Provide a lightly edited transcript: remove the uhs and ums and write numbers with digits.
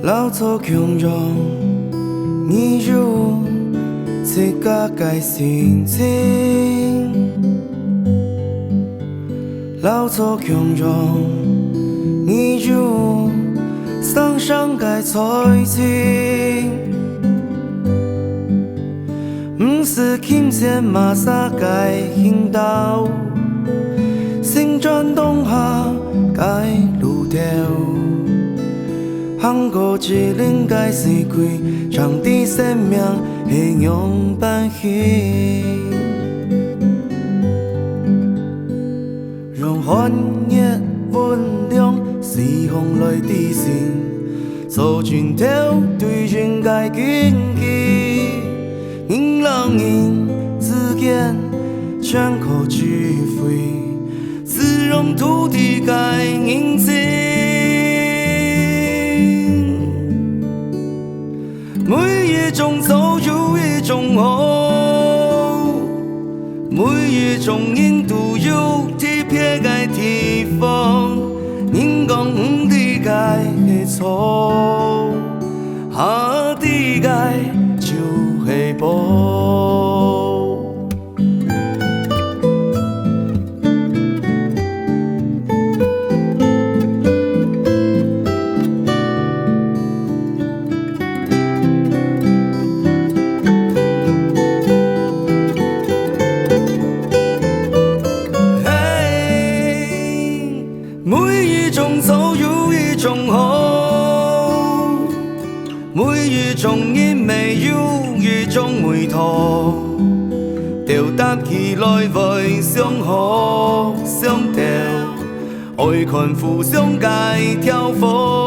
老粗强壮，你如这个改心情。老粗强壮，你如桑上改彩情。不是金钱马萨改行道，心转动下改路条。韩国之灵改是归，场地生命是用伴戏。让寒夜温凉，是风来地心，做船头对人改经济。人老人之间全靠智慧，自容土地改人情。每一种走有一种好，每一种人都有特别的地方。人讲不理解的错，下理解就是宝。每一种走有一种好，每一种人没有一种味道，调搭起来为相好相调，爱看互相界挑火。